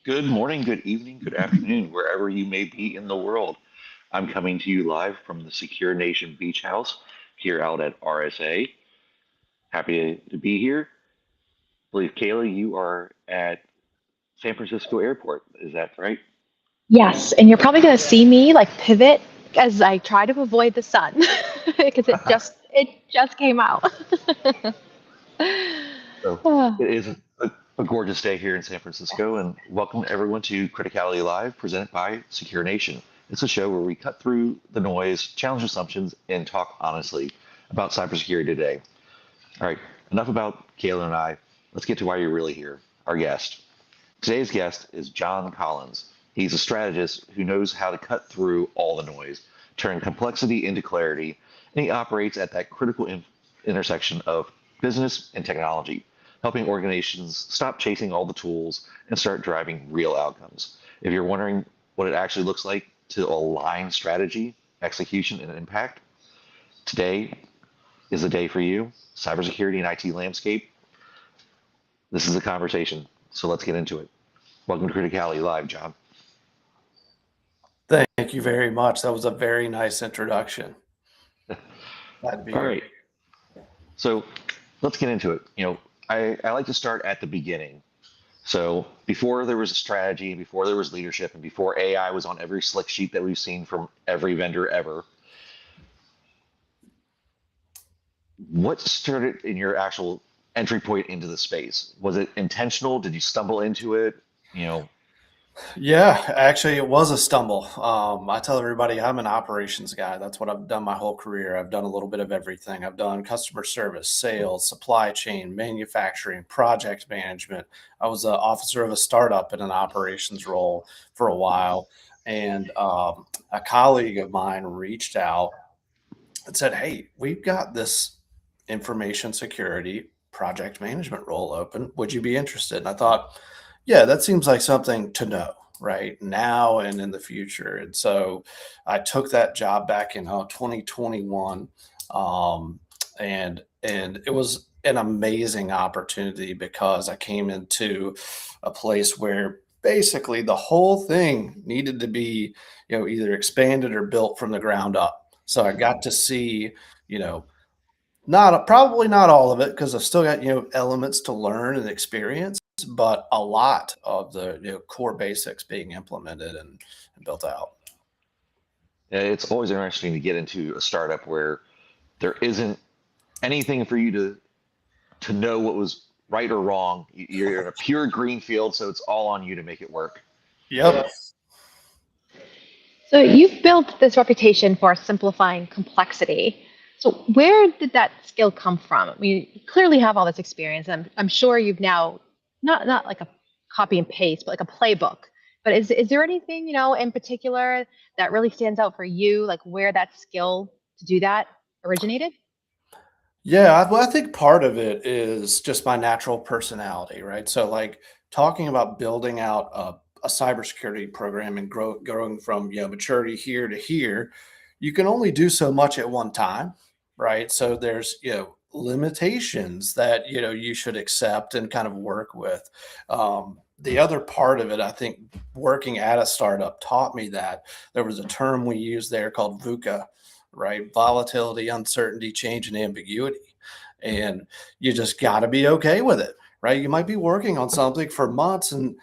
Good morning, good evening, good afternoon, wherever you may be in the world. I'm coming to you live from the Secure Nation Beach House here out at RSA. Happy to be here. I believe, Kayla, you are at San Francisco Airport. Is that right? Yes, and you're probably going to see me like pivot as I try to avoid the sun because it just came out. So it is a gorgeous day here in San Francisco, and welcome everyone to Criticality Live, presented by Secure Nation. It's a show where we cut through the noise, challenge assumptions, and talk honestly about cybersecurity today. All right, enough about Kayla and I. Let's get to why you're really here. Our guest. Today's guest is John Collins. He's a strategist who knows how to cut through all the noise, turn complexity into clarity, and he operates at that critical intersection of business and technology, helping organizations stop chasing all the tools and start driving real outcomes. If you're wondering what it actually looks like to align strategy, execution, and impact, today is the day for you. Cybersecurity and IT landscape. This is a conversation, so let's get into it. Welcome to Criticality Live, John. Thank you very much. That was a very nice introduction. Glad to be All here. right. So let's get into it. I like to start at the beginning. So before there was a strategy, before there was leadership, and before AI was on every slick sheet that we've seen from every vendor ever, what started in your actual entry point into the space? Was it intentional? Did you stumble into it? Yeah, actually, it was a stumble. I tell everybody I'm an operations guy. That's what I've done my whole career. I've done a little bit of everything. I've done customer service, sales, supply chain, manufacturing, project management. I was an officer of a startup in an operations role for a while. And a colleague of mine reached out and said, "Hey, we've got this information security project management role open. Would you be interested?" And I thought, yeah, that seems like something to know right now and in the future. And so I took that job back in 2021. Um, and it was an amazing opportunity because I came into a place where basically the whole thing needed to be, either expanded or built from the ground up. So I got to see, you know, probably not all of it because I've still got elements to learn and experience, but a lot of the core basics being implemented and built out. It's always interesting to get into a startup where there isn't anything for you to know what was right or wrong. You're in a pure green field, so it's all on you to make it work. Yep. So you've built this reputation for simplifying complexity. So where did that skill come from? I mean, you clearly have all this experience, and I'm sure you've now not like a copy and paste, but like a playbook. But is there anything in particular that really stands out for you, like where that skill to do that originated? Yeah, well, I think part of it is just my natural personality, right? So, like talking about building out a cybersecurity program and growing from maturity here to here, you can only do so much at one time, right? So there's limitations that you should accept and kind of work with. The other part of it, I think, working at a startup taught me that there was a term we used there called VUCA, right? Volatility, uncertainty, change, and ambiguity. And you just got to be okay with it, right? You might be working on something for months and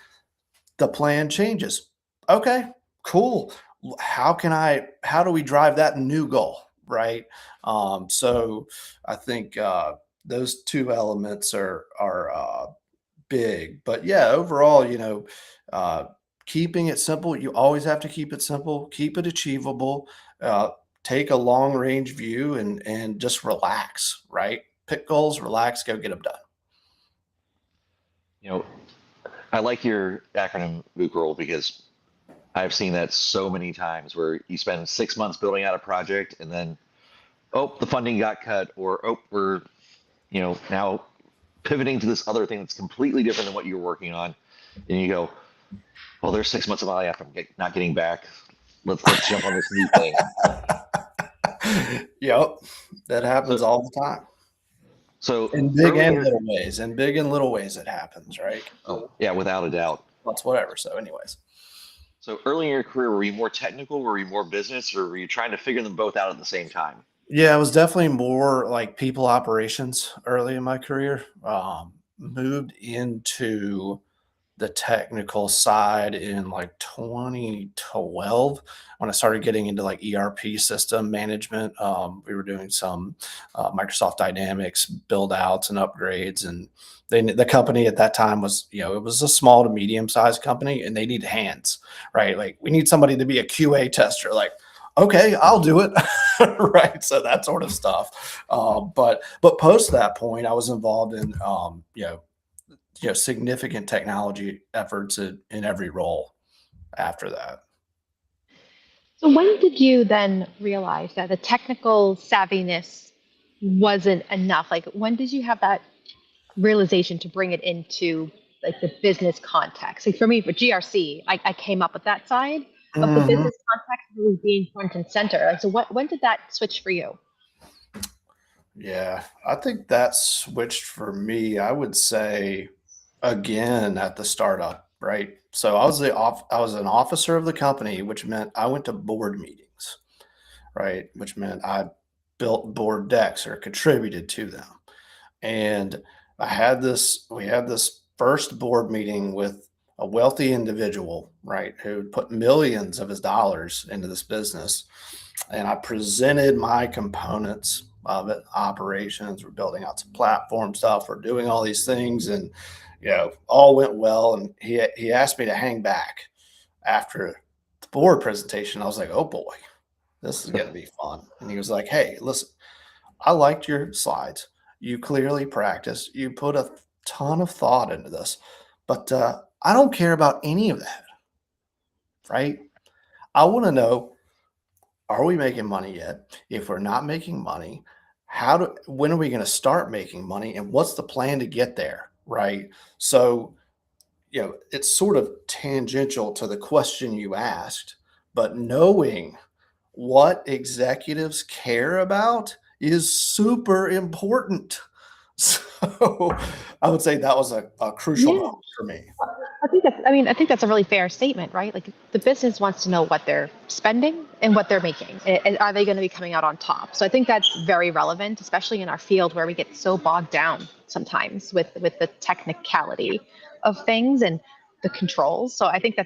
the plan changes. Okay, cool. How do we drive that new goal, right? So I think those two elements are big. But yeah, overall, uh, keeping it simple. You always have to keep it simple, keep it achievable, uh, take a long range view, and just relax. Right? Pick goals, relax, go get them done. You know, I like your acronym VUCRL because I've seen that so many times where you spend 6 months building out a project and then, oh, the funding got cut, or oh, we're, now pivoting to this other thing that's completely different than what you're working on. And you go, well, there's 6 months of my life I'm not getting back. Let's jump on this new thing. Yep, that happens So, all the time. so In big early and in, little ways. In big and little ways, it happens, right? oh yeah, without a doubt. months, whatever. So anyways. So early in your career, were you more technical, were you more business, or were you trying to figure them both out at the same time? Yeah, it was definitely more like people operations early in my career. Moved into the technical side in like 2012 when I started getting into like ERP system management. We were doing some Microsoft Dynamics build outs and upgrades, and the company at that time was, it was a small to medium sized company, and they need hands, right? Like we need somebody to be a QA tester. Like, okay, I'll do it, right? So that sort of stuff. But post that point, I was involved in significant technology efforts in every role after that. So when did you then realize that the technical savviness wasn't enough? Like when did you have that realization to bring it into like the business context? Like for me, for GRC, I came up with that side of the Mhm. business context really being front and center. Like, so when did that switch for you? Yeah, I think that switched for me. I would say again at the startup, right? So I was an officer of the company, which meant I went to board meetings, right? Which meant I built board decks or contributed to them. And we had this first board meeting with a wealthy individual, right, who put millions of his dollars into this business. And I presented my components of it, operations, we're building out some platform stuff, we're doing all these things, and all went well. And he asked me to hang back after the board presentation. I was like, oh boy, this is gonna be fun. And he was like, hey, listen, I liked your slides. You clearly practiced. You put a ton of thought into this, but I don't care about any of that, right? I want to know, are we making money yet? If we're not making money, when are we going to start making money? And what's the plan to get there, right? So, it's sort of tangential to the question you asked, but knowing what executives care about is super important. So I would say that was a crucial Yeah. moment for me. I think that's a really fair statement, right? Like the business wants to know what they're spending and what they're making. And are they going to be coming out on top? So I think that's very relevant, especially in our field where we get so bogged down sometimes with the technicality of things and the controls. So I think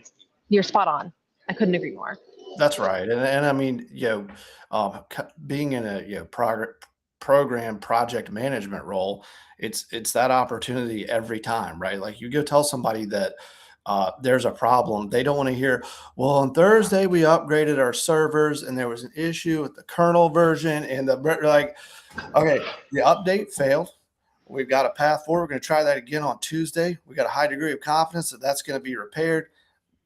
you're spot on. I couldn't agree more. That's right. And I mean, being in a, program project management role, it's that opportunity every time, right? Like you go tell somebody that there's a problem. They don't want to hear, well, on Thursday we upgraded our servers and there was an issue with the kernel version and like, okay, the update failed. We've got a path forward. We're going to try that again on Tuesday. We got a high degree of confidence that that's going to be repaired.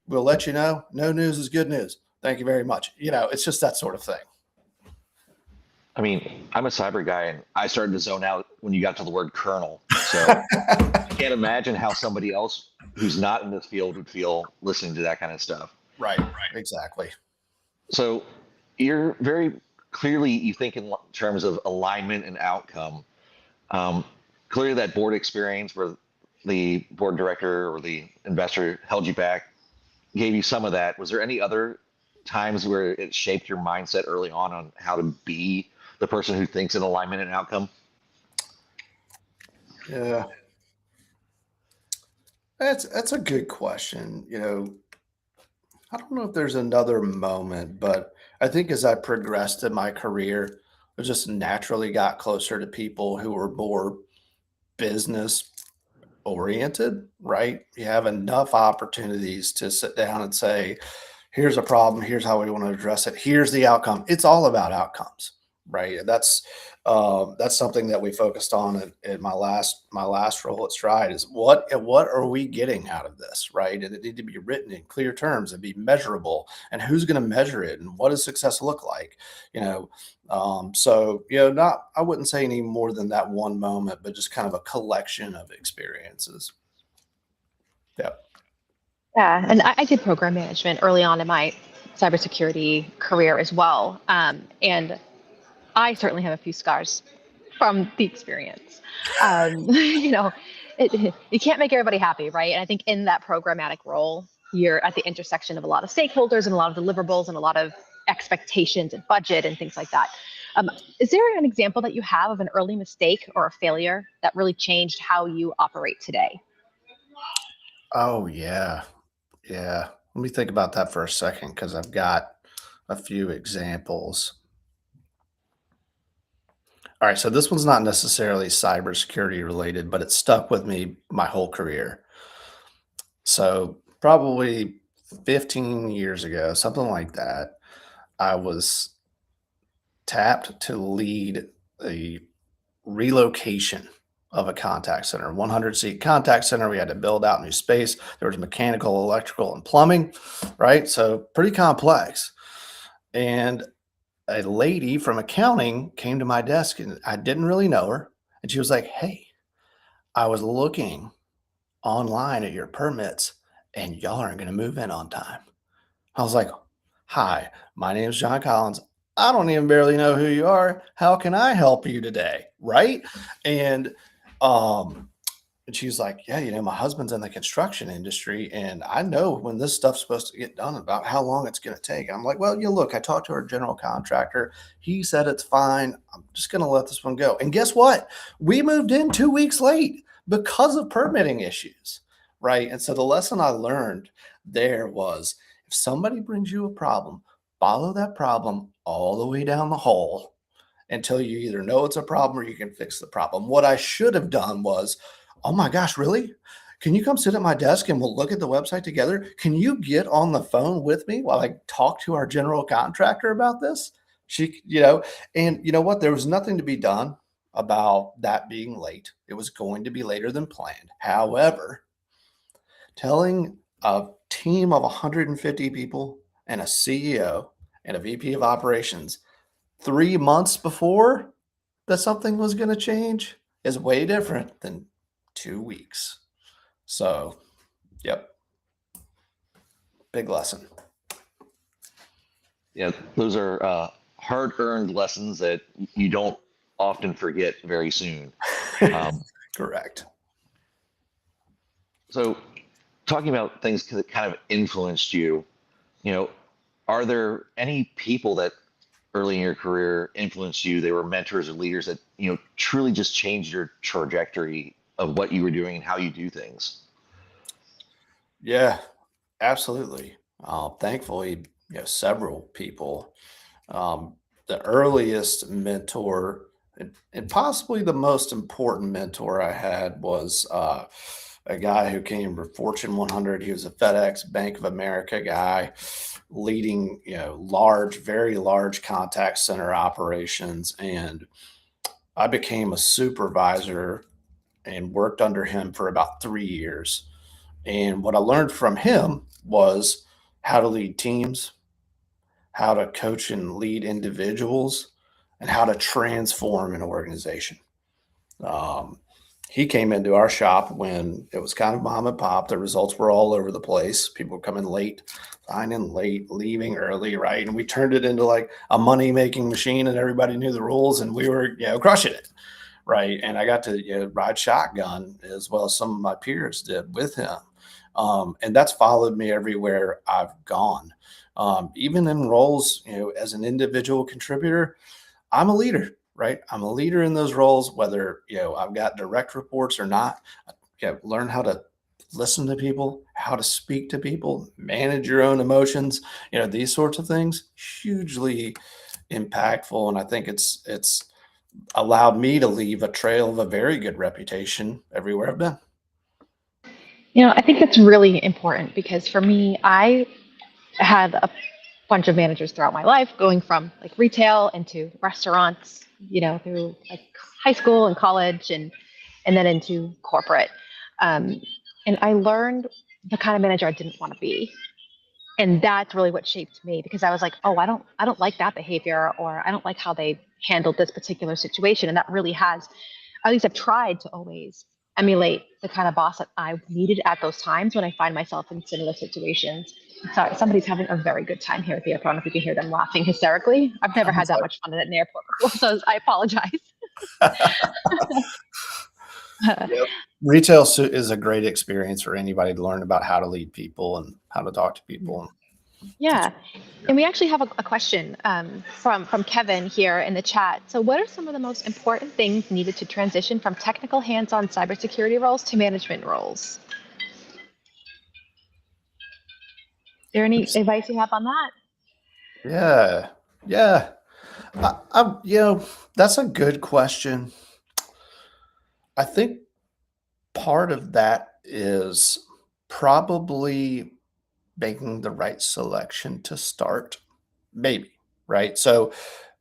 We'll let you know. No news is good news. Thank you very much. It's just that sort of thing. I mean, I'm a cyber guy, and I started to zone out when you got to the word kernel. So I can't imagine how somebody else who's not in this field would feel listening to that kind of stuff. Right. Exactly. So you're very clearly you think in terms of alignment and outcome. Um, Clearly, that board experience where the board director or the investor held you back gave you some of that. Was there any other times where it shaped your mindset early on how to be the person who thinks in alignment and outcome? Yeah. That's a good question. I don't know if there's another moment, but I think as I progressed in my career, I just naturally got closer to people who were more business oriented, right? You have enough opportunities to sit down and say, here's a problem, here's how we want to address it, here's the outcome. It's all about outcomes, right? That's something that we focused on in my last role at Stride is what are we getting out of this, right? And it need to be written in clear terms and be measurable, and who's going to measure it, and what does success look like, so not, I wouldn't say any more than that one moment, but just kind of a collection of experiences. Yeah. Yeah, and I did program management early on in my cybersecurity career as well. And I certainly have a few scars from the experience. You know, You can't make everybody happy, right? And I think in that programmatic role, you're at the intersection of a lot of stakeholders and a lot of deliverables and a lot of expectations and budget and things like that. Is there an example that you have of an early mistake or a failure that really changed how you operate today? Oh yeah. Yeah. Let me think about that for a second because I've got a few examples. All right, so this one's not necessarily cybersecurity related, but it stuck with me my whole career. So probably 15 years ago, something like that, I was tapped to lead a relocation of a contact center, 100-seat contact center. We had to build out new space. There was mechanical, electrical, and plumbing, right? So pretty complex. And a lady from accounting came to my desk and I didn't really know her. And she was like, "Hey, I was looking online at your permits and y'all aren't going to move in on time." I was like, "Hi, my name is John Collins. I don't even barely know who you are. How can I help you today?" Right. And, um, and she's like, "Yeah, my husband's in the construction industry and I know when this stuff's supposed to get done about how long it's going to take." And I'm like, "Well, look, I talked to our general contractor. He said it's fine. I'm just going to let this one go." And guess what? We moved in 2 weeks late because of permitting issues. Right. And so the lesson I learned there was if somebody brings you a problem, follow that problem all the way down the hall until you either know it's a problem or you can fix the problem. What I should have done was, "Oh my gosh, really? Can you come sit at my desk and we'll look at the website together? Can you get on the phone with me while I talk to our general contractor about this?" And you know what? There was nothing to be done about that being late. It was going to be later than planned. However, telling a team of 150 people and a CEO and a VP of operations 3 months before that something was going to change is way different than 2 weeks. So, yep, big lesson. Yeah, those are hard-earned lessons that you don't often forget very soon. Correct. So, talking about things that kind of influenced you, you know, are there any people that early in your career influenced you? They were mentors or leaders that truly just changed your trajectory of what you were doing and how you do things. Yeah, absolutely. Thankfully, several people. The earliest mentor and possibly the most important mentor I had was a guy who came from Fortune 100. He was a FedEx, Bank of America guy, leading large, very large contact center operations. And I became a supervisor and worked under him for about 3 years. And what I learned from him was how to lead teams, how to coach and lead individuals, and how to transform an organization. Um, he came into our shop when it was kind of mom and pop. The results were all over the place. People were coming late, signing late, leaving early, right? And we turned it into like a money-making machine, and everybody knew the rules, and we were, crushing it, right? And I got to ride shotgun as well as some of my peers did with him. And that's followed me everywhere I've gone. Even in roles, as an individual contributor, I'm a leader, right? I'm a leader in those roles, whether, I've got direct reports or not. Learn how to listen to people, how to speak to people, manage your own emotions, these sorts of things, hugely impactful. And I think it's allowed me to leave a trail of a very good reputation everywhere I've been. I think that's really important because for me, I had a bunch of managers throughout my life, going from like retail into restaurants, through like high school and college and then into corporate. Um, and I learned the kind of manager I didn't want to be. And that's really what shaped me because I was like, oh, I don't like that behavior, or I don't like how they handled this particular situation. And that really has, at least I've tried to always emulate the kind of boss that I needed at those times when I find myself in similar situations. Sorry, somebody's having a very good time here at the airport. I don't know if you can hear them laughing hysterically. I've never had that much fun at an airport before, so I apologize. Yep. Retail is a great experience for anybody to learn about how to lead people and how to talk to people. Yeah. And we actually have a question from Kevin here in the chat. So, what are some of the most important things needed to transition from technical hands-on cybersecurity roles to management roles? Is there any advice you have on that? Yeah. Yeah. That's a good question. I think part of that is probably making the right selection to start, maybe, right? So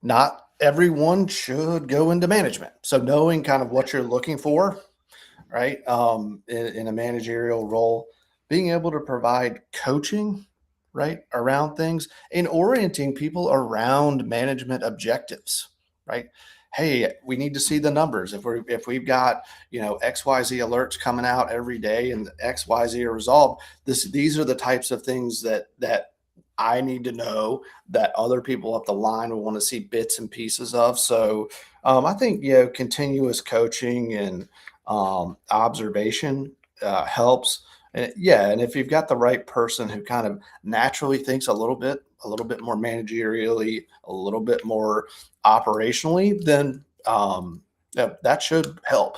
not everyone should go into management. So knowing kind of what you're looking for, right, in a managerial role, being able to provide coaching, right, around things and orienting people around management objectives, right? Hey, we need to see the numbers. If we've got XYZ alerts coming out every day and XYZ are resolved, these are the types of things that I need to know that other people up the line will want to see bits and pieces of. So I think continuous coaching and observation helps. And and if you've got the right person who kind of naturally thinks a little bit more managerially, a little bit more operationally, then that should help.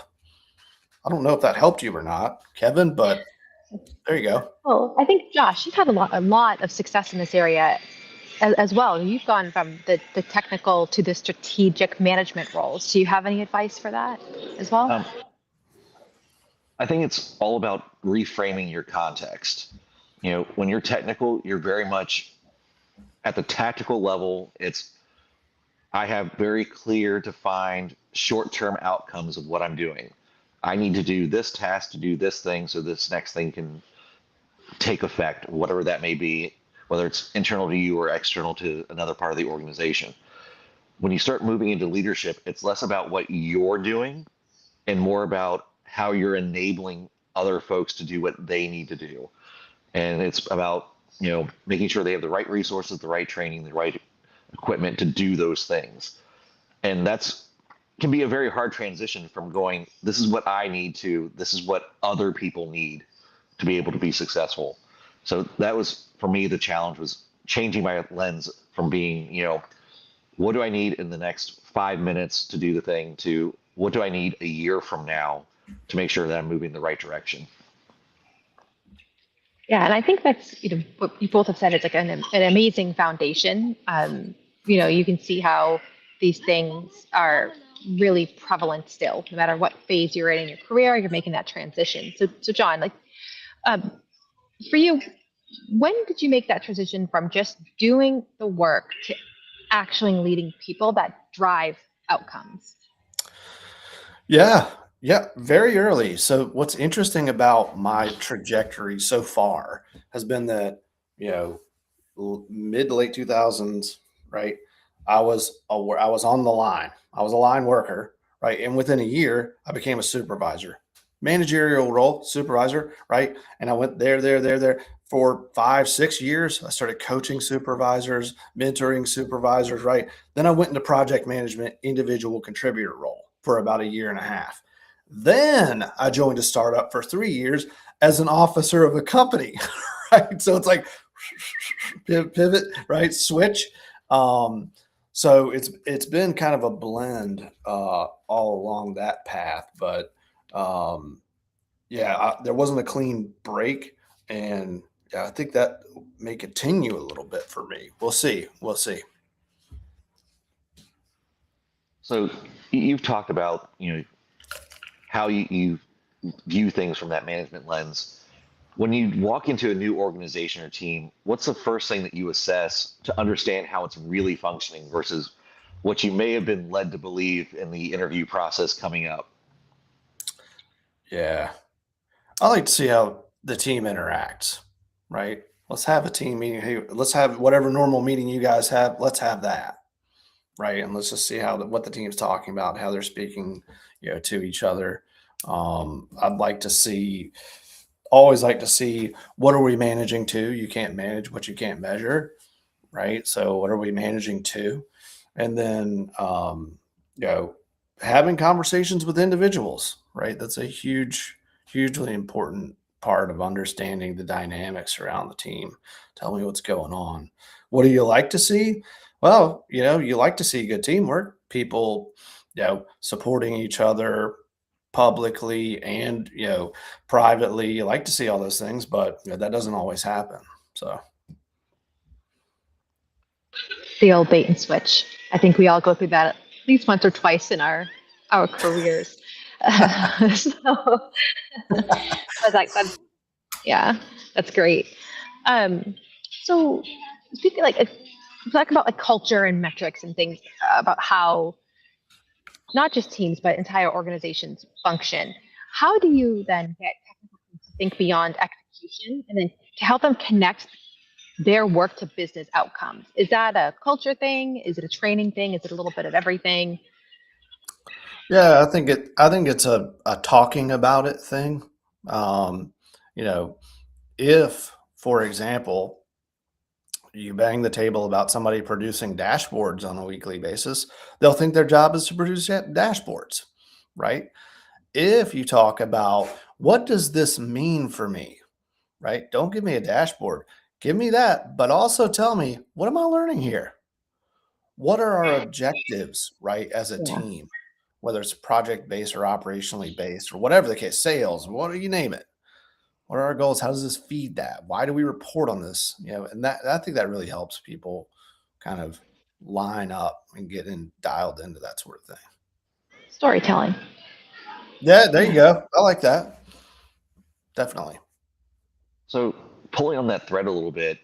I don't know if that helped you or not, Kevin, but there you go. Well, I think Josh, you've had a lot of success in this area as well. You've gone from the technical to the strategic management roles. Do you have any advice for that as well? I think it's all about reframing your context. When you're technical, you're very much at the tactical level. I have very clear, defined, short-term outcomes of what I'm doing. I need to do this task to do this thing so this next thing can take effect, whatever that may be, whether it's internal to you or external to another part of the organization. When you start moving into leadership, it's less about what you're doing and more about how you're enabling other folks to do what they need to do. And it's about, making sure they have the right resources, the right training, the right equipment to do those things. And that's can be a very hard transition from going, this is what I need to, this is what other people need to be able to be successful. So that was, for me, the challenge was changing my lens from being, what do I need in the next 5 minutes to do the thing to what do I need a year from now to make sure that I'm moving in the right direction. Yeah, and I think that's what you both have said. It's like an amazing foundation. You can see how these things are really prevalent still, no matter what phase you're in your career. You're making that transition. So John, like for you, when did you make that transition from just doing the work to actually leading people that drive outcomes? Yeah, yeah, very early. So what's interesting about my trajectory so far has been that, you know, mid to late 2000s, right? I was on the line. I was a line worker, right? And within a year, I became a supervisor, managerial role, supervisor, right? And I went there for 5, 6 years. I started coaching supervisors, mentoring supervisors, right? Then I went into project management, individual contributor role for about a year and a half. Then I joined a startup for 3 years as an officer of a company, right? So it's like pivot, right? Switch. So it's been kind of a blend all along that path, but there wasn't a clean break, and I think that may continue a little bit for me. We'll see. We'll see. So you've talked about, how you view things from that management lens. When you walk into a new organization or team, what's the first thing that you assess to understand how it's really functioning versus what you may have been led to believe in the interview process coming up? Yeah, I like to see how the team interacts. Right. Let's have a team meeting. Hey, let's have whatever normal meeting you guys have. Let's have that. Right. And let's just see what the team's talking about, how they're speaking, to each other. I'd like to see, always like to see, what are we managing to? You can't manage what you can't measure, right? So what are we managing to? And then, having conversations with individuals, right? That's a hugely important part of understanding the dynamics around the team. Tell me what's going on. What do you like to see? Well, you like to see good teamwork, people, supporting each other publicly and, privately. You like to see all those things, but that doesn't always happen. So, The old bait and switch. I think we all go through that at least once or twice in our careers. So, yeah, that's great. Um, so speaking talk about like culture and metrics and things about how not just teams but entire organizations function. How do you then get technical teams to think beyond execution and then to help them connect their work to business outcomes? Is that a culture thing? Is it a training thing? Is it a little bit of everything? yeah, I think it's a talking about it thing. Um, you know, if, for example, you bang the table about somebody producing dashboards on a weekly basis, they'll think their job is to produce dashboards, right? If you talk about what does this mean for me, right? Don't give me a dashboard. Give me that, but also tell me, what am I learning here? What are our objectives, right, as a Yeah. team, whether it's project based or operationally based or whatever the case, sales, what do you name it? What are our goals? How does this feed that? Why do we report on this? And that I think that really helps people kind of line up and get in dialed into that sort of thing. Storytelling. Yeah, there you Yeah. go. I like that. Definitely. So, pulling on that thread a little bit,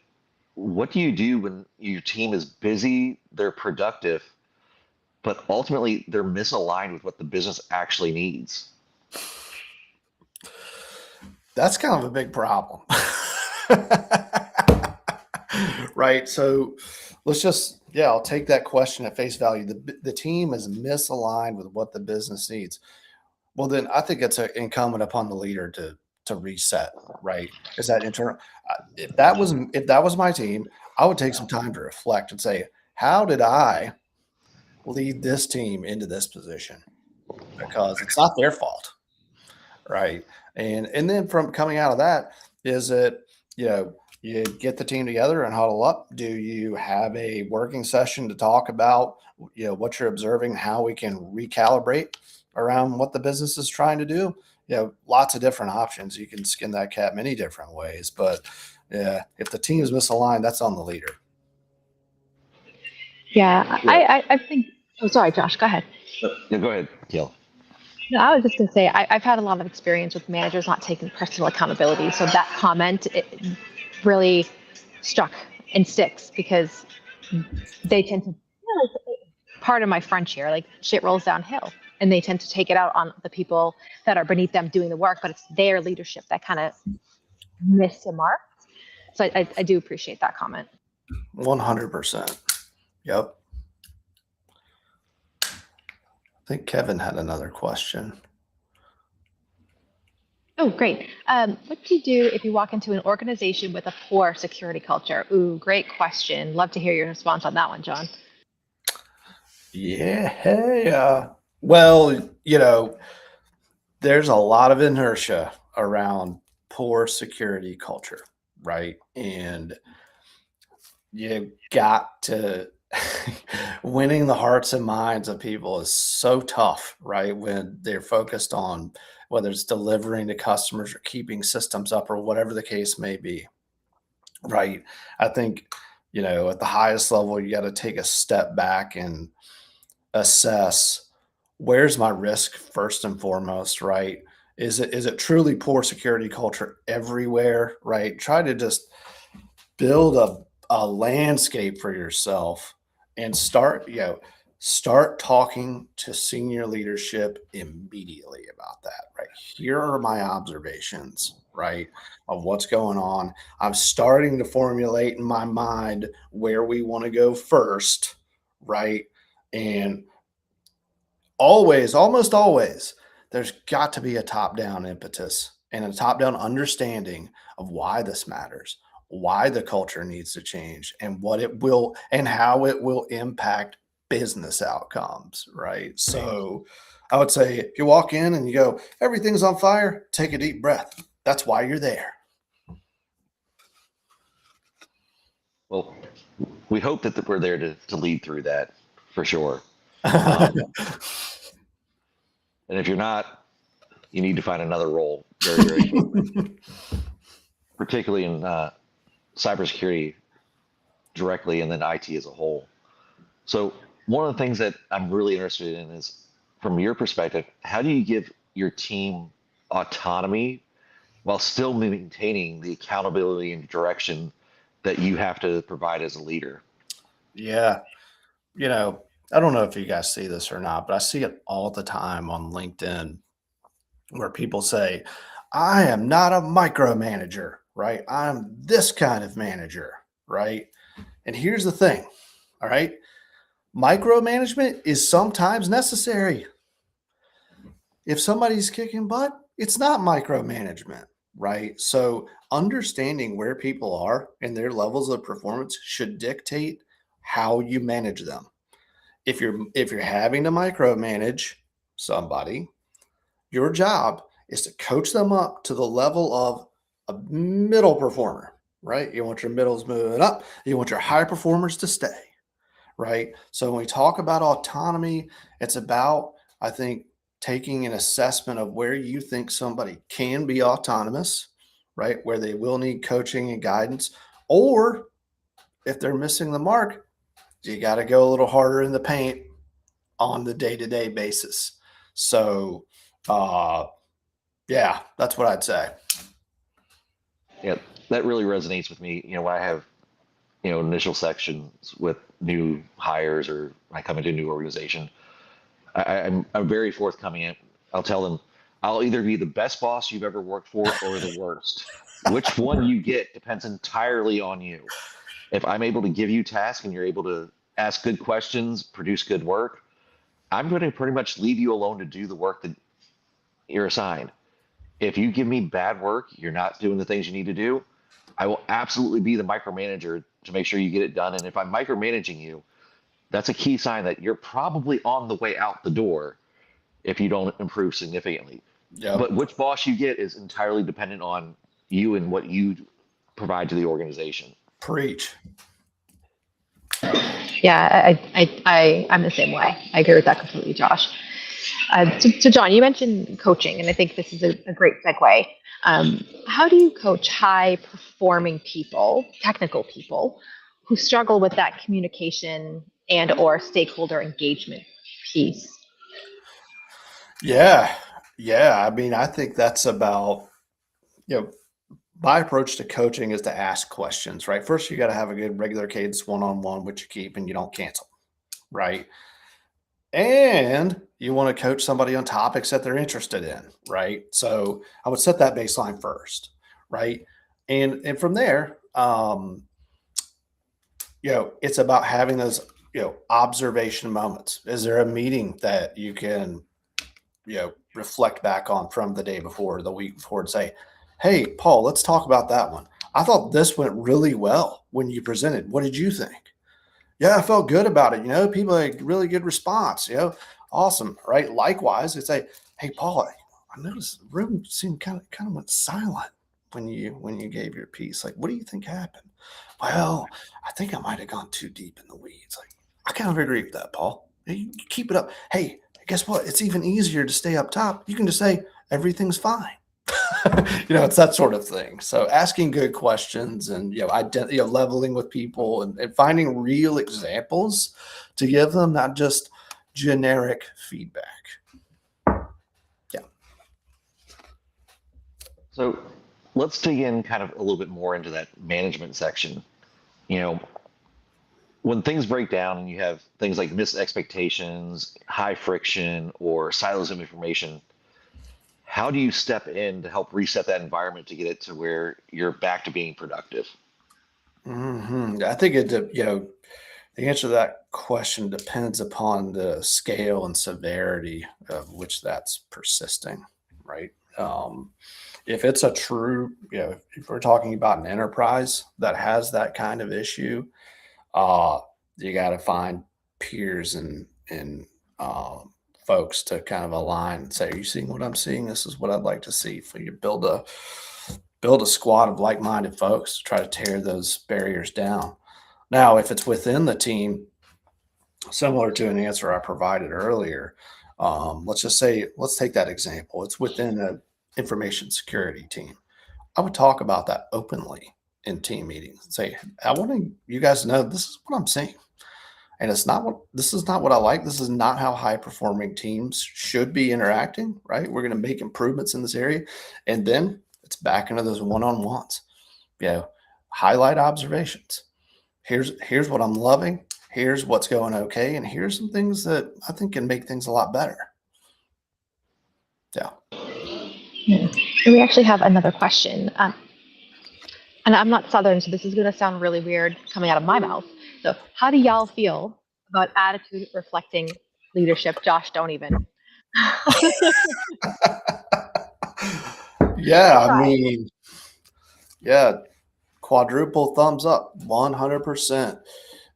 what do you do when your team is busy, they're productive, but ultimately they're misaligned with what the business actually needs? That's kind of a big problem. Right. So I'll take that question at face value. The team is misaligned with what the business needs. Well, then I think it's incumbent upon the leader to reset, right? Is that internal? If that was my team, I would take some time to reflect and say, how did I lead this team into this position? Because it's not their fault, right? And then from coming out of that, is it you get the team together and huddle up? Do you have a working session to talk about what you're observing, how we can recalibrate around what the business is trying to do? Lots of different options. You can skin that cat many different ways, but yeah, if the team is misaligned, that's on the leader. Yeah. Yeah. I think. Oh, sorry, Josh. Go ahead. Yeah, go ahead, Kayla. No, I was just going to say I've had a lot of experience with managers not taking personal accountability. So that comment it really struck and sticks because they tend to. Part of my French here, like shit rolls downhill, and they tend to take it out on the people that are beneath them doing the work, but it's their leadership that kind of missed the mark. So I do appreciate that comment. 100%. Yep. I think Kevin had another question. Oh, great. What do you do if you walk into an organization with a poor security culture? Ooh, great question. Love to hear your response on that one, John. Yeah. Well, there's a lot of inertia around poor security culture, right? And you got to winning the hearts and minds of people is so tough, right? When they're focused on whether it's delivering to customers or keeping systems up or whatever the case may be, right? I think, at the highest level, you got to take a step back and assess where's my risk first and foremost, right? Is it truly poor security culture everywhere, right? Try to just build a landscape for yourself and start talking to senior leadership immediately about that, right? Here are my observations, right, of what's going on. I'm starting to formulate in my mind where we want to go first, right? And almost always, there's got to be a top down impetus and a top down understanding of why this matters, why the culture needs to change, and what it will and how it will impact business outcomes. Right. So, I would say if you walk in and you go, everything's on fire, take a deep breath. That's why you're there. Well, we hope that we're there to lead through that for sure. And if you're not, you need to find another role very, very quickly, particularly in cybersecurity directly and then IT as a whole. So one of the things that I'm really interested in is, from your perspective, how do you give your team autonomy while still maintaining the accountability and direction that you have to provide as a leader? Yeah. I don't know if you guys see this or not, but I see it all the time on LinkedIn where people say, I am not a micromanager, right? I'm this kind of manager, right? And here's the thing, all right? Micromanagement is sometimes necessary. If somebody's kicking butt, it's not micromanagement, right? So understanding where people are and their levels of performance should dictate how you manage them. If you're having to micromanage somebody, your job is to coach them up to the level of a middle performer, right? You want your middles moving up, you want your high performers to stay, right? So when we talk about autonomy, it's about, I think, taking an assessment of where you think somebody can be autonomous, right? Where they will need coaching and guidance, or if they're missing the mark, you got to go a little harder in the paint on the day-to-day basis. So, yeah, that's what I'd say. Yeah, that really resonates with me. When I have, initial sections with new hires or I come into a new organization, I'm very forthcoming. I'll tell them, I'll either be the best boss you've ever worked for or the worst. Which one you get depends entirely on you. If I'm able to give you tasks and you're able to ask good questions, produce good work, I'm going to pretty much leave you alone to do the work that you're assigned. If you give me bad work, you're not doing the things you need to do, I will absolutely be the micromanager to make sure you get it done. And if I'm micromanaging you, that's a key sign that you're probably on the way out the door if you don't improve significantly. Yep. But which boss you get is entirely dependent on you and what you provide to the organization. Preach. Yeah, I'm the same way. I agree with that completely, Josh. So John, you mentioned coaching, and I think this is a great segue. How do you coach high-performing people, technical people, who struggle with that communication and/or stakeholder engagement piece? Yeah. I mean, I think that's about, my approach to coaching is to ask questions, right? First, you got to have a good regular cadence one-on-one, which you keep and you don't cancel, right? And you want to coach somebody on topics that they're interested in, right? So I would set that baseline first, right? And from there, it's about having those, observation moments. Is there a meeting that you can, reflect back on from the day before, the week before, and say, hey, Paul, let's talk about that one. I thought this went really well when you presented. What did you think? Yeah, I felt good about it. People had really good response. Awesome, right? Likewise, it's say, hey, Paul, I noticed the room seemed kind of went silent when you gave your piece. Like, what do you think happened? Well, I think I might have gone too deep in the weeds. Like, I kind of agree with that, Paul. You keep it up. Hey, guess what? It's even easier to stay up top. You can just say everything's fine. It's that sort of thing. So asking good questions and, leveling with people and finding real examples to give them, not just generic feedback. Yeah. So let's dig in kind of a little bit more into that management section. When things break down and you have things like missed expectations, high friction, or silos of information, how do you step in to help reset that environment to get it to where you're back to being productive? I think the answer to that question depends upon the scale and severity of which that's persisting, right? If it's a true, if we're talking about an enterprise that has that kind of issue, you got to find peers and folks to kind of align and say, are you seeing what I'm seeing? This is what I'd like to see. For you build a squad of like-minded folks to try to tear those barriers down. Now, if it's within the team, similar to an answer I provided earlier, let's take that example. It's within an information security team. I would talk about that openly in team meetings and say, I want you guys to know this is what I'm seeing. And this is not what I like. This is not how high performing teams should be interacting, right? We're going to make improvements in this area. And then it's back into those one-on-ones, highlight observations. Here's what I'm loving. Here's what's going okay. And here's some things that I think can make things a lot better. Yeah. And we actually have another question. And I'm not Southern, so this is going to sound really weird coming out of my mouth. So how do y'all feel about attitude reflecting leadership? Josh, don't even. Yeah, I mean, quadruple thumbs up, 100%.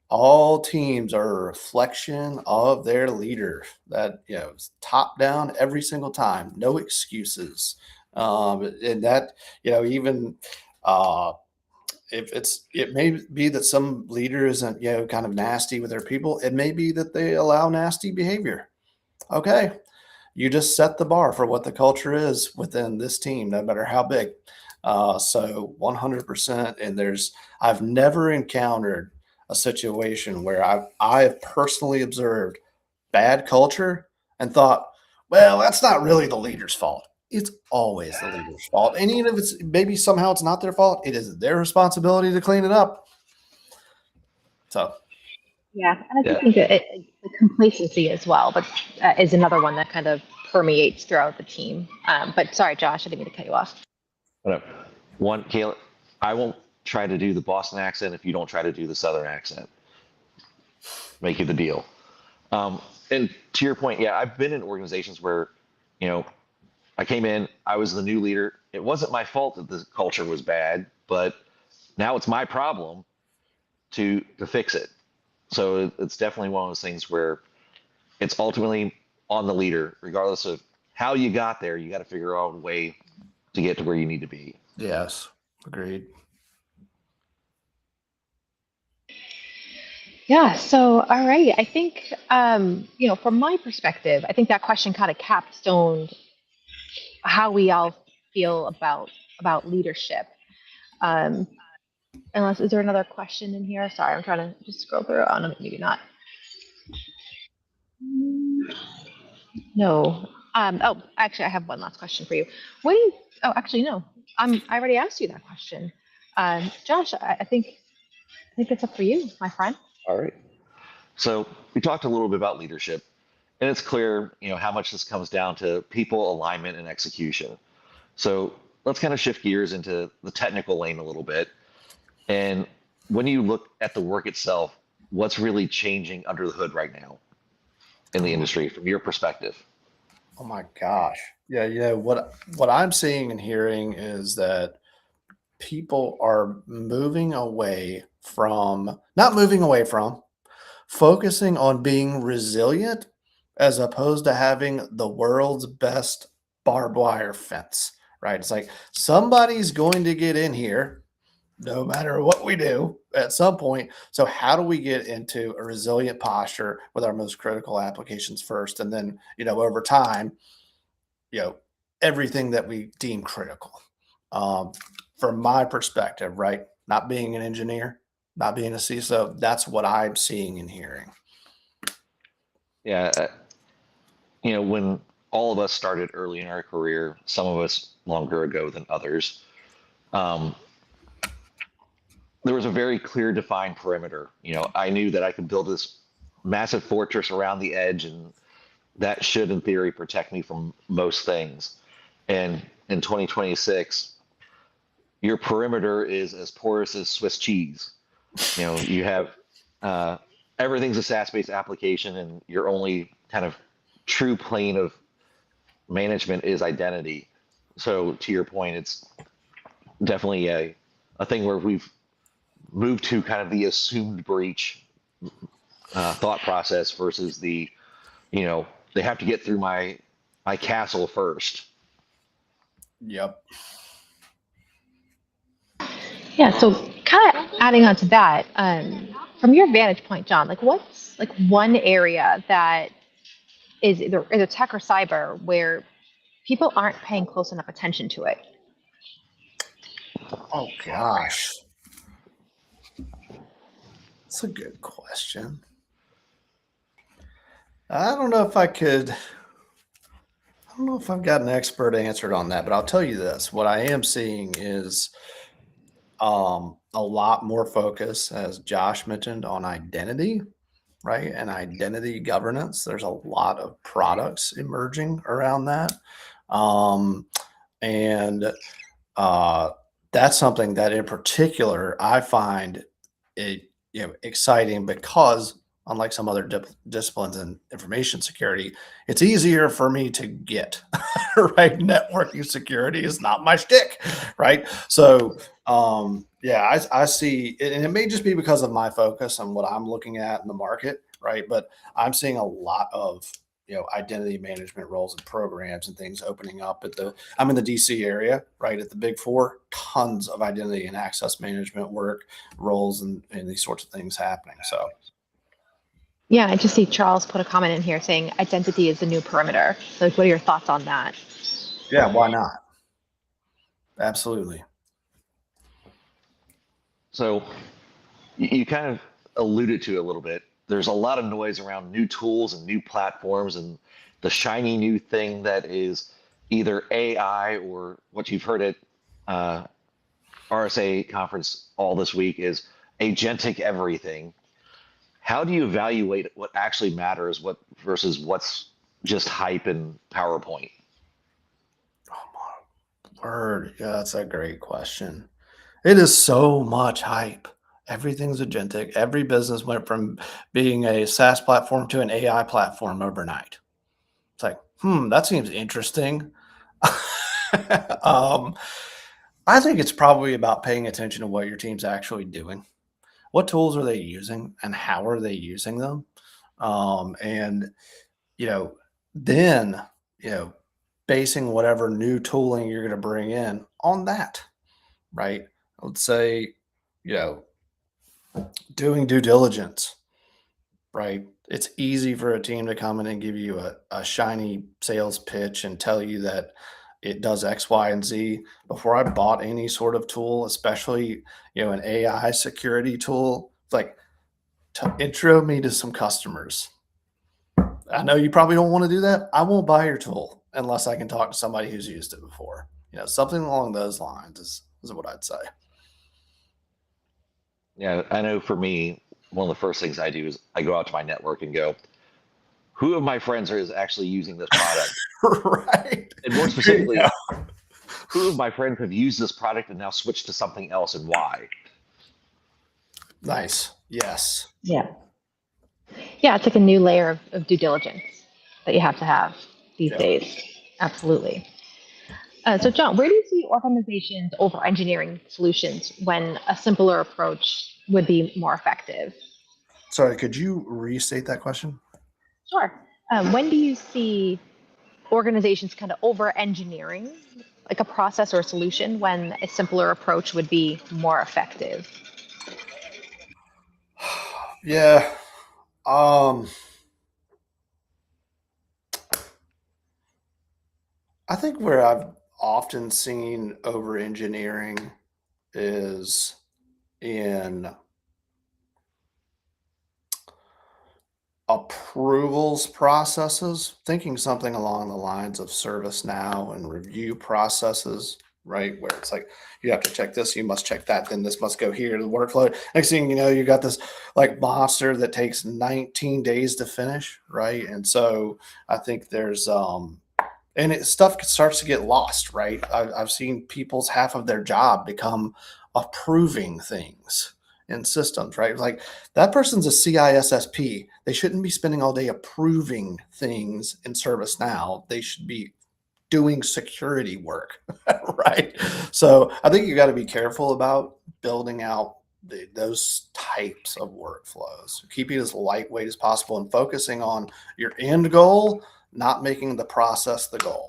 All teams are a reflection of their leader. That top down every single time, no excuses. And that even it may be that some leader isn't kind of nasty with their people. It may be that they allow nasty behavior. Okay, you just set the bar for what the culture is within this team, no matter how big. So 100%. And I've never encountered a situation where I've personally observed bad culture and thought, well, that's not really the leader's fault. It's always the leader's fault. And even if maybe somehow it's not their fault, it is their responsibility to clean it up. So. Yeah, and I think the complacency as well, but is another one that kind of permeates throughout the team. But sorry, Josh, I didn't mean to cut you off. One, Kayla, I won't try to do the Boston accent if you don't try to do the Southern accent. Make you the deal. And to your point, yeah, I've been in organizations where, I came in, I was the new leader. It wasn't my fault that the culture was bad, but now it's my problem to fix it. So it's definitely one of those things where it's ultimately on the leader, regardless of how you got there. You got to figure out a way to get to where you need to be. Yes, agreed. Yeah. So, all right. I think, from my perspective, I think that question kind of capstoned how we all feel about leadership. Is there another question in here? Sorry, I'm trying to just scroll through. Oh, no, maybe not. No. Actually, I have one last question for you. Actually, no. I already asked you that question. Josh, I think it's up for you, my friend. All right. So we talked a little bit about leadership, and it's clear, how much this comes down to people, alignment, and execution. So let's kind of shift gears into the technical lane a little bit. And when you look at the work itself, what's really changing under the hood right now in the industry from your perspective? Oh my gosh. Yeah. What I'm seeing and hearing is that people are focusing on being resilient as opposed to having the world's best barbed wire fence, right? It's like somebody's going to get in here no matter what we do at some point. So how do we get into a resilient posture with our most critical applications first? And then, over time, everything that we deem critical. From my perspective, right? Not being an engineer, not being a CISO, that's what I'm seeing and hearing. Yeah. When all of us started early in our career, some of us longer ago than others, there was a very clear defined perimeter. I knew that I could build this massive fortress around the edge, and that should, in theory, protect me from most things. And in 2026, your perimeter is as porous as Swiss cheese. You have everything's a SaaS-based application, and your only kind of true plane of management is identity. So to your point, it's definitely a thing where we've moved to kind of the assumed breach thought process versus the, they have to get through my castle first. Yep. Yeah. So kind of adding on to that, from your vantage point, John, like what's like one area that is either tech or cyber where people aren't paying close enough attention to it? Oh gosh. That's a good question. I don't know if I've got an expert answer on that, but I'll tell you this. What I am seeing is a lot more focus, as Josh mentioned, on identity, right? And identity governance. There's a lot of products emerging around that. And that's something that in particular I find it exciting because unlike some other disciplines in information security, it's easier for me to get right. Networking security is not my shtick, right? So I see it, and it may just be because of my focus on what I'm looking at in the market, right? But I'm seeing a lot of identity management roles and programs and things opening up I'm in the DC area, right? At the Big Four, tons of identity and access management work, roles, and these sorts of things happening. So Yeah, I just see Charles put a comment in here saying identity is the new perimeter. So what are your thoughts on that? yeah, why not? Absolutely. So you kind of alluded to it a little bit. There's a lot of noise around new tools and new platforms and the shiny new thing that is either AI or what you've heard at uh, RSA conference all this week is agentic everything. How do you evaluate what actually matters, what versus what's just hype and PowerPoint? Oh my word. Yeah, that's a great question. It is so much hype. Everything's agentic. Every business went from being a SaaS platform to an AI platform overnight. It's like, that seems interesting. um, I think it's probably about paying attention to what your team's actually doing. What tools are they using and how are they using them? And, you know, then, you know, basing whatever new tooling you're going to bring in on that, right? Let's say, you know, doing due diligence, right? It's easy for a team to come in and give you a shiny sales pitch and tell you that it does X, Y, and Z. Before I bought any sort of tool, especially, an AI security tool, it's like, intro me to some customers. I know you probably don't want to do that. I won't buy your tool unless I can talk to somebody who's used it before. Something along those lines is what I'd say. Yeah, I know for me, one of the first things I do is I go out to my network and go, who of my friends is actually using this product? Right. And more specifically, who of my friends have used this product and now switched to something else and why? Nice. Yes. Yeah. Yeah, it's like a new layer of due diligence that you have to have these Yep. days. Absolutely. So, John, where do you see organizations over engineering solutions when a simpler approach would be more effective? Sorry, could you restate that question? Sure. When do you see organizations kind of over engineering like a process or a solution when a simpler approach would be more effective? Yeah. I think where I've often seen over engineering is in approvals processes, thinking something along the lines of ServiceNow and review processes, right? Where it's like, you have to check this, you must check that, then this must go here to the workflow. Next thing you know, you got this like monster that takes 19 days to finish, right? And so I think there's, stuff starts to get lost, right? I've seen people's half of their job become approving things in systems, right? Like that person's a CISSP. They shouldn't be spending all day approving things in ServiceNow. They should be doing security work, right? So I think you got to be careful about building out those types of workflows. Keep it as lightweight as possible and focusing on your end goal, not making the process the goal.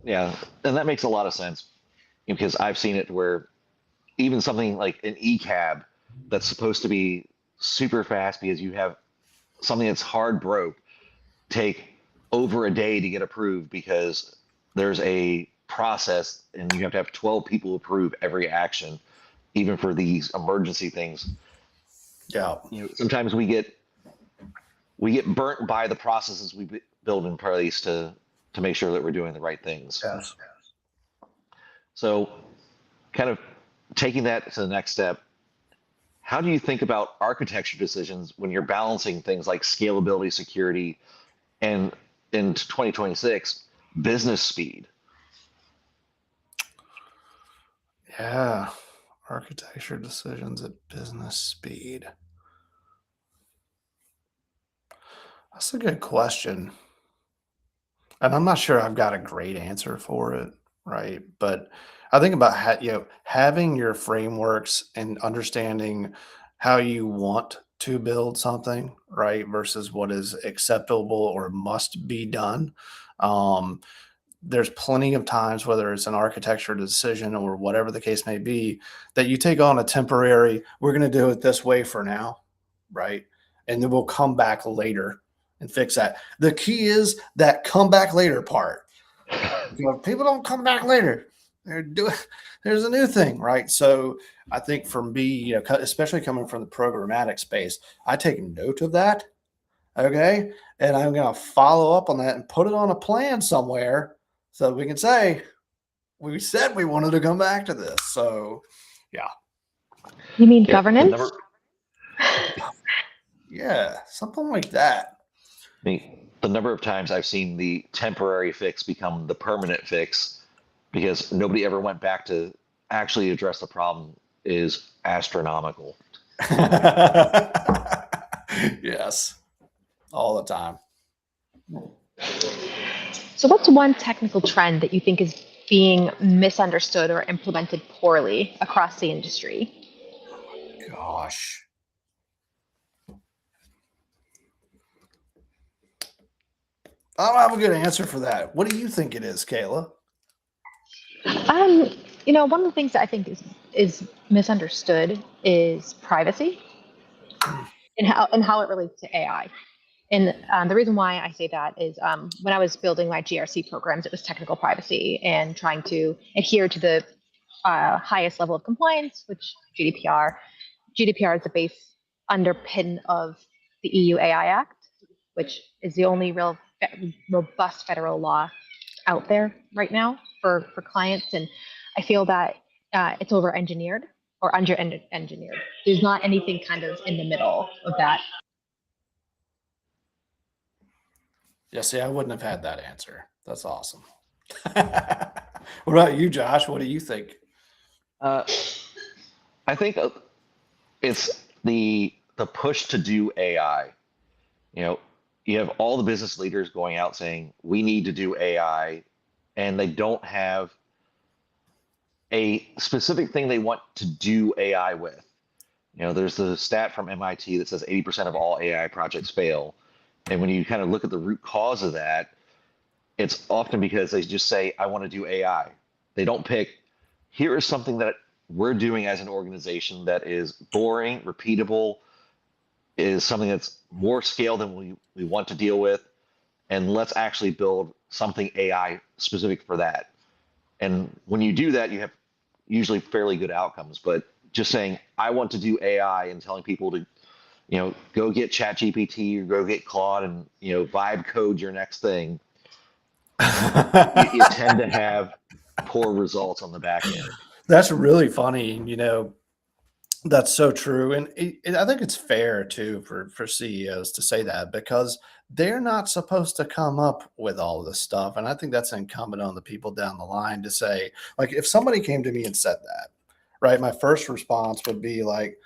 Yeah, and that makes a lot of sense because I've seen it where even something like an e-cab that's supposed to be super fast because you have something that's hard broke take over a day to get approved because there's a process and you have to have 12 people approve every action, even for these emergency things. Yeah. Sometimes we get burnt by the processes we build in place to make sure that we're doing the right things. Yes. So, kind of taking that to the next step, how do you think about architecture decisions when you're balancing things like scalability, security, and in 2026, business speed? Yeah. Architecture decisions at business speed. That's a good question. And I'm not sure I've got a great answer for it, right? But I think about having your frameworks and understanding how you want to build something, right, versus what is acceptable or must be done. Um, there's plenty of times, whether it's an architecture decision or whatever the case may be, that you take on a temporary, we're going to do it this way for now, right? And then we'll come back later and fix that. The key is that come back later part. People don't come back later. There's a new thing, right? So I think for me, especially coming from the programmatic space, I take note of that. Okay. And I'm going to follow up on that and put it on a plan somewhere so we can say, we said we wanted to come back to this. So, yeah. You mean governance? Yeah, something like that. The number of times I've seen the temporary fix become the permanent fix because nobody ever went back to actually address the problem is astronomical. Yes, all the time. So what's one technical trend that you think is being misunderstood or implemented poorly across the industry? Gosh. I don't have a good answer for that. What do you think it is, Kayla? One of the things that I think is misunderstood is privacy and how it relates to AI. And the reason why I say that is when I was building my GRC programs, it was technical privacy and trying to adhere to the highest level of compliance, which GDPR. GDPR is the base underpin of the EU AI Act, which is the only real robust federal law out there right now for clients. And I feel that it's over engineered or under engineered. There's not anything kind of in the middle of that. Yeah, see, I wouldn't have had that answer. That's awesome. What about you, Josh? What do you think? I think it's the push to do AI. You have all the business leaders going out saying we need to do AI, and they don't have a specific thing they want to do AI with. There's the stat from MIT that says 80% of all AI projects fail. And when you kind of look at the root cause of that, it's often because they just say, I want to do AI. They don't pick, here is something that we're doing as an organization that is boring, repeatable, is something that's more scale than we want to deal with. And let's actually build something AI specific for that. And when you do that, you have usually fairly good outcomes. But just saying, I want to do AI and telling people to, go get ChatGPT or go get Claude and, vibe code your next thing. you tend to have poor results on the back end. That's really funny. That's so true. And I think it's fair too for CEOs to say that because they're not supposed to come up with all this stuff. And I think that's incumbent on the people down the line to say, like, if somebody came to me and said that, right, my first response would be like,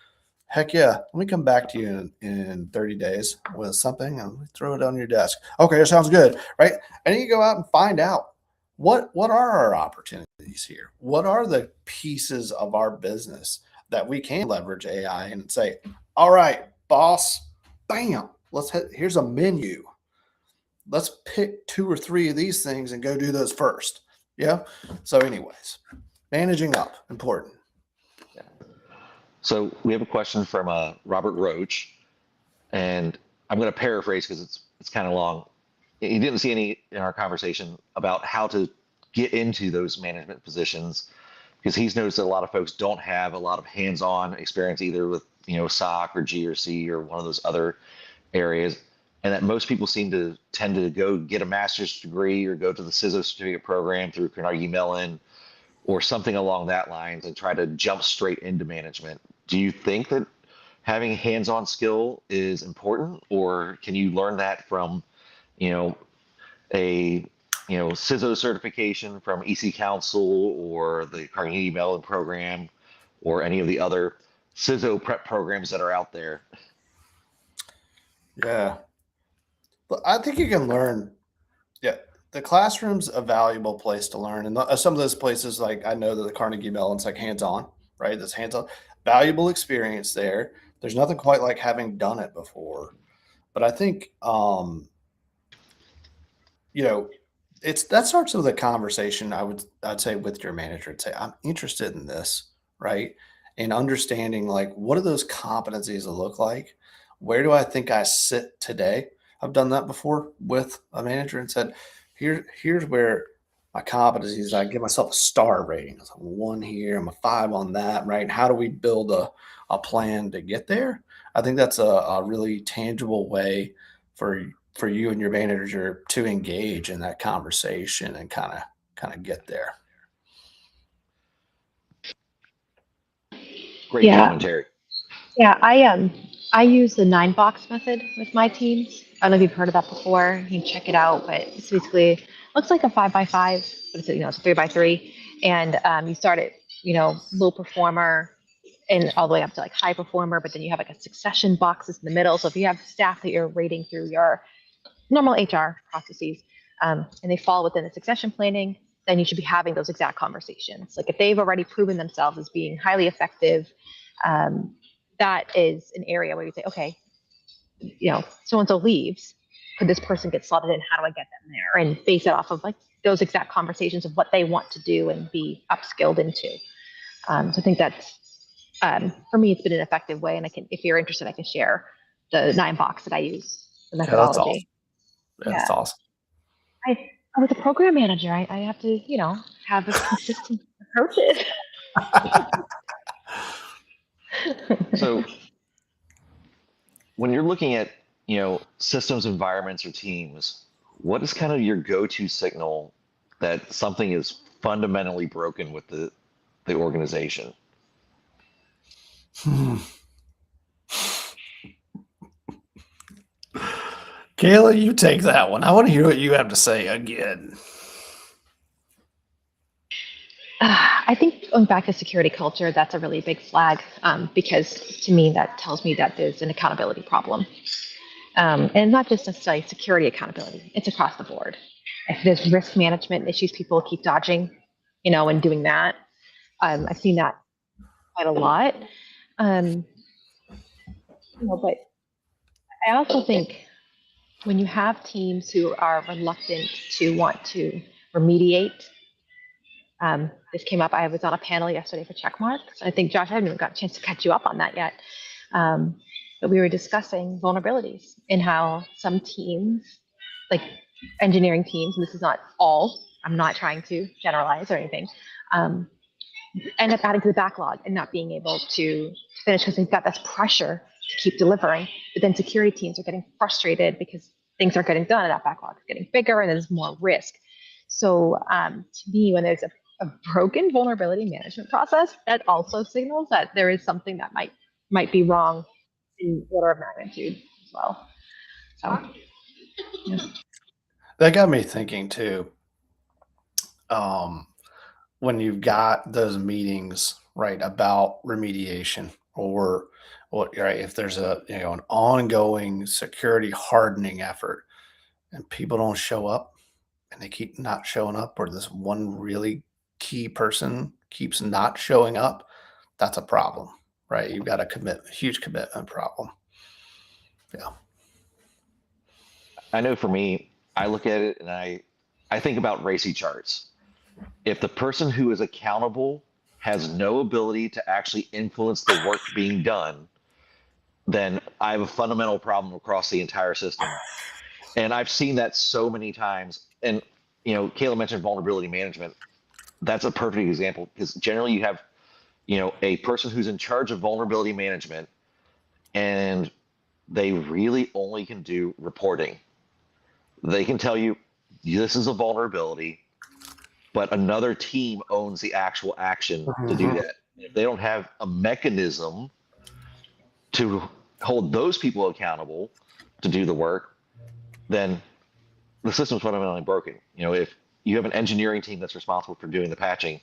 heck yeah, let me come back to you in 30 days with something and throw it on your desk. Okay, that sounds good, right? And you go out and find out what are our opportunities here? What are the pieces of our business that we can leverage AI and say, all right, boss, bam, here's a menu. Let's pick 2 or 3 of these things and go do those first. Yeah. So anyways, managing up, important. Yeah. So we have a question from Robert Roach, and I'm going to paraphrase because it's kind of long. He didn't see any in our conversation about how to get into those management positions, because he's noticed that a lot of folks don't have a lot of hands-on experience either with SOC or GRC or one of those other areas, and that most people seem to tend to go get a master's degree or go to the CISO certificate program through Carnegie Mellon or something along that lines and try to jump straight into management. Do you think that having hands-on skill is important, or can you learn that from a CISO certification from EC Council or the Carnegie Mellon program or any of the other CISO prep programs that are out there? Yeah. But I think you can learn. Yeah. The classroom's a valuable place to learn. And some of those places, like I know that the Carnegie Mellon's like hands-on, right? That's hands-on, valuable experience there. There's nothing quite like having done it before. But I think, that starts with a conversation. I'd say with your manager, and say, I'm interested in this, right? And understanding like, what do those competencies look like? Where do I think I sit today? I've done that before with a manager and said, here's where my competencies, I give myself a star rating. I'm a 1 here, I'm a 5 on that, right? How do we build a plan to get there? I think that's a really tangible way for you and your manager to engage in that conversation and kind of get there. Great commentary. Yeah, I use the 9-box method with my teams. I don't know if you've heard of that before. You can check it out, but it's basically looks like a 5x5, but it's it's a 3x3, and you start at low performer and all the way up to like high performer, but then you have like a succession boxes in the middle. So if you have staff that you're rating through your normal HR processes, and they fall within the succession planning, then you should be having those exact conversations. Like if they've already proven themselves as being highly effective, that is an area where you say, okay, so-and-so leaves. Could this person get slotted in? How do I get them there? And base it off of like those exact conversations of what they want to do and be upskilled into. So I think that's, for me, it's been an effective way. And if you're interested, I can share the 9-box that I use, the methodology. That's awesome. I was a program manager. I have to, have a consistent approaches. So when you're looking at, systems, environments, or teams, what is kind of your go-to signal that something is fundamentally broken with the organization? Kayla, you take that one. I want to hear what you have to say again. I think going back to security culture, that's a really big flag, because to me, that tells me that there's an accountability problem. And not just necessarily security accountability, it's across the board. If there's risk management issues, people keep dodging, and doing that. I've seen that quite a lot. But I also think when you have teams who are reluctant to want to remediate, this came up. I was on a panel yesterday for Checkmarks. I think, Josh, I haven't even got a chance to catch you up on that yet. But we were discussing vulnerabilities and how some teams, like engineering teams, and this is not all, I'm not trying to generalize or anything, end up adding to the backlog and not being able to finish because they've got this pressure to keep delivering. But then security teams are getting frustrated because things aren't getting done and that backlog is getting bigger and there's more risk. So to me, when there's a broken vulnerability management process, that also signals that there is something that might be wrong in order of magnitude as well. So yeah. That got me thinking too. When you've got those meetings, right, about remediation or right, if there's an ongoing security hardening effort and people don't show up and they keep not showing up, or this one really key person keeps not showing up, that's a problem, right? You've got a huge commitment problem. Yeah. I know for me, I look at it and I think about racy charts. If the person who is accountable has no ability to actually influence the work being done, then I have a fundamental problem across the entire system. And I've seen that so many times. And Kayla mentioned vulnerability management. That's a perfect example because generally you have, a person who's in charge of vulnerability management, and they really only can do reporting. They can tell you this is a vulnerability, but another team owns the actual action to do Mhm. that. If they don't have a mechanism to hold those people accountable to do the work, then the system's fundamentally broken. If you have an engineering team that's responsible for doing the patching,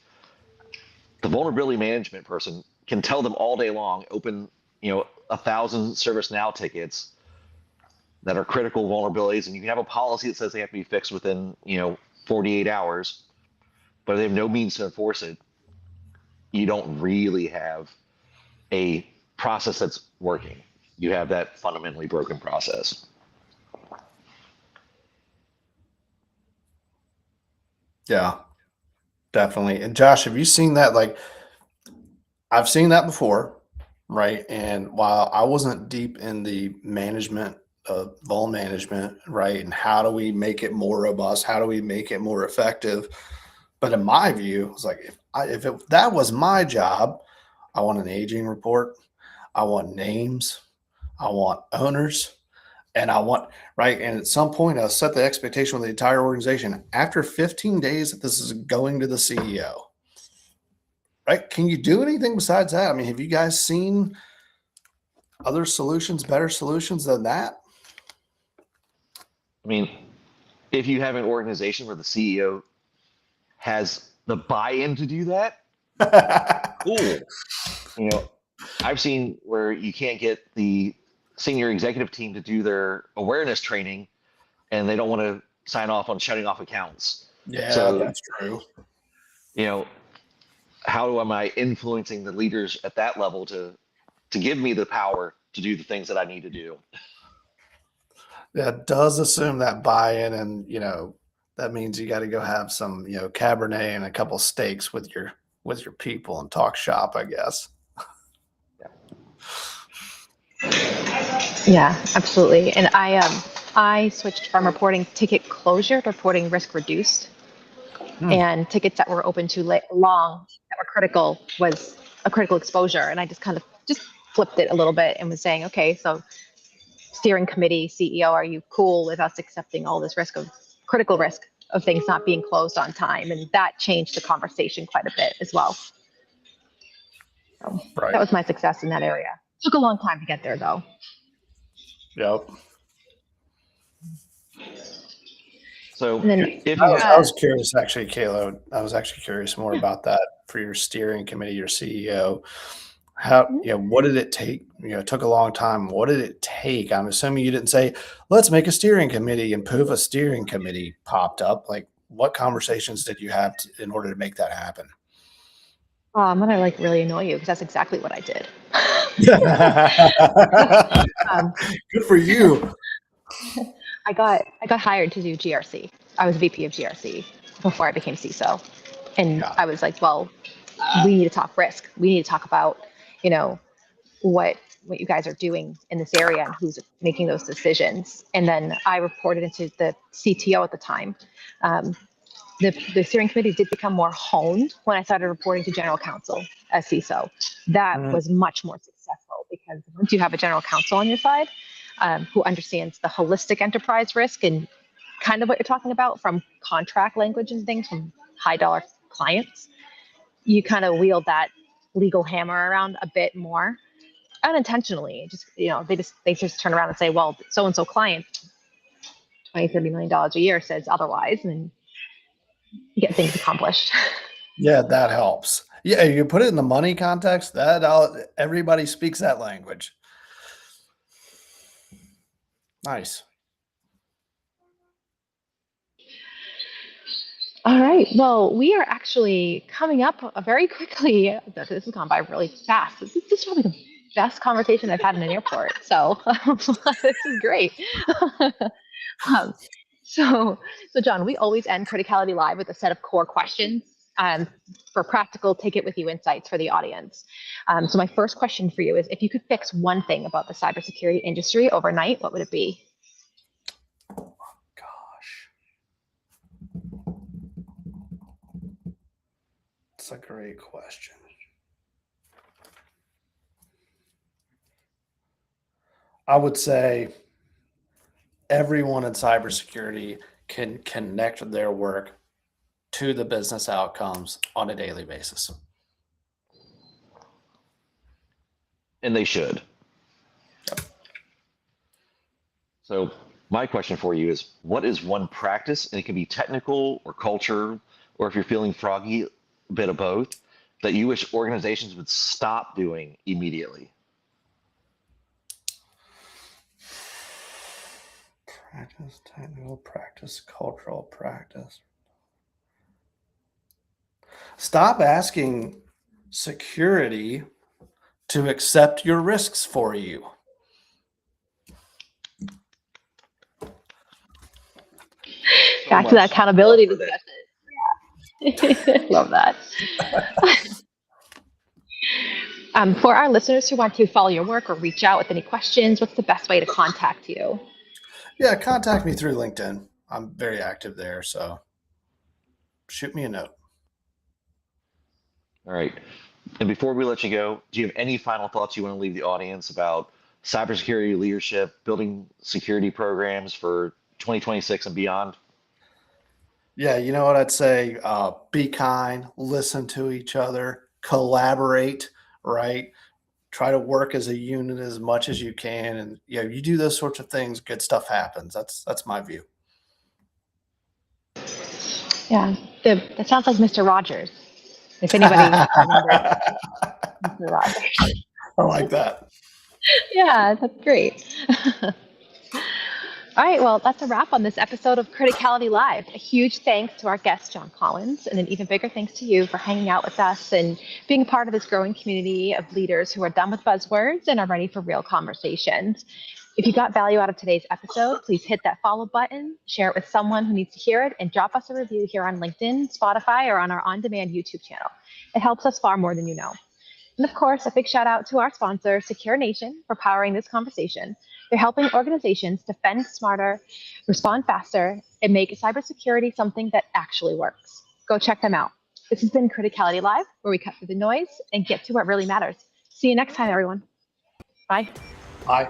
the vulnerability management person can tell them all day long, open, 1,000 ServiceNow tickets that are critical vulnerabilities, and you can have a policy that says they have to be fixed within, 48 hours, but if they have no means to enforce it, you don't really have a process that's working. You have that fundamentally broken process. Yeah, definitely. And Josh, have you seen that? Like, I've seen that before, right? And while I wasn't deep in the management of vul management, right? And how do we make it more robust? How do we make it more effective? But in my view, it's like if that was my job, I want an aging report, I want names, I want owners, and I want right. And at some point, I'll set the expectation with the entire organization. After 15 days, this is going to the CEO. Right? Can you do anything besides that? I mean, have you guys seen other solutions, better solutions than that? I mean, if you have an organization where the CEO has the buy-in to do that, cool. You know, I've seen where you can't get the senior executive team to do their awareness training, and they don't want to sign off on shutting off accounts. Yeah, So, that's true. you know, how am I influencing the leaders at that level to give me the power to do the things that I need to do? That does assume that buy-in, and that means you got to go have some Cabernet and a couple steaks with your people and talk shop, I guess. Yeah, absolutely. And I switched from reporting ticket closure to reporting risk reduced, Hmm. and tickets that were open too long that were critical was a critical exposure. And I just kind of just flipped it a little bit and was saying, okay, so steering committee, CEO, are you cool with us accepting all this critical risk of things not being closed on time? And that changed the conversation quite a bit as well. So Right. that was my success in that area. Took a long time to get there though. Yep. So And then if I you was, have, I was curious, actually, Kayla. I was actually curious more about that for your steering committee, your CEO. How, what did it take? It took a long time. What did it take? I'm assuming you didn't say, let's make a steering committee and poof, a steering committee popped up. Like, what conversations did you have in order to make that happen? I'm gonna really annoy you because that's exactly what I did. um, Good for you. I got hired to do GRC. I was VP of GRC before I became CISO, and Yeah. I was like, well, we need to talk risk. We need to talk about, you know, what you guys are doing in this area and who's making those decisions. And then I reported into the CTO at the time. Um, the steering committee did become more honed when I started reporting to general counsel as CISO. That Mhm. was much more successful because once you have a general counsel on your side who understands the holistic enterprise risk and kind of what you're talking about from contract language and things from high dollar clients, you kind of wield that legal hammer around a bit more unintentionally. Just they just turn around and say, well, so and so client, $20-30 million a year says otherwise, and you get things accomplished. Yeah, that helps. Yeah, you put it in the money context. Everybody speaks that language. Nice. All right. Well, we are actually coming up very quickly. This has gone by really fast. This is probably the best conversation I've had in an airport. So this is great. um, so John, we always end Criticality Live with a set of core questions for practical take it with you insights for the audience. So my first question for you is, if you could fix one thing about the cybersecurity industry overnight, what would it be? Gosh. That's a great question. I would say everyone in cybersecurity can connect their work to the business outcomes on a daily basis. And they should. Yep. So my question for you is, what is one practice, and it can be technical or culture, or if you're feeling froggy, a bit of both, that you wish organizations would stop doing immediately? Practice, technical practice, cultural practice. Stop asking security to accept your risks for you. Back to that accountability discussion. Yeah. Love that. For our listeners who want to follow your work or reach out with any questions, what's the best way to contact you? Yeah, contact me through LinkedIn. I'm very active there, so shoot me a note. All right. And before we let you go, do you have any final thoughts you want to leave the audience about cybersecurity leadership, building security programs for 2026 and beyond? Yeah, you know what I'd say? Be kind, listen to each other, collaborate, right? Try to work as a unit as much as you can. And you do those sorts of things, good stuff happens. That's my view. Yeah, that sounds like Mr. Rogers. If anybody remembers Mr. Rogers. I like that. Yeah, that's great. All right, well, that's a wrap on this episode of Criticality Live. A huge thanks to our guest, John Collins, and an even bigger thanks to you for hanging out with us and being part of this growing community of leaders who are done with buzzwords and are ready for real conversations. If you got value out of today's episode, please hit that follow button, share it with someone who needs to hear it, and drop us a review here on LinkedIn, Spotify, or on our on-demand YouTube channel. It helps us far more than you know. And of course, a big shout out to our sponsor, Secure Nation, for powering this conversation. They're helping organizations defend smarter, respond faster, and make cybersecurity something that actually works. Go check them out. This has been Criticality Live, where we cut through the noise and get to what really matters. See you next time, everyone. Bye. Bye.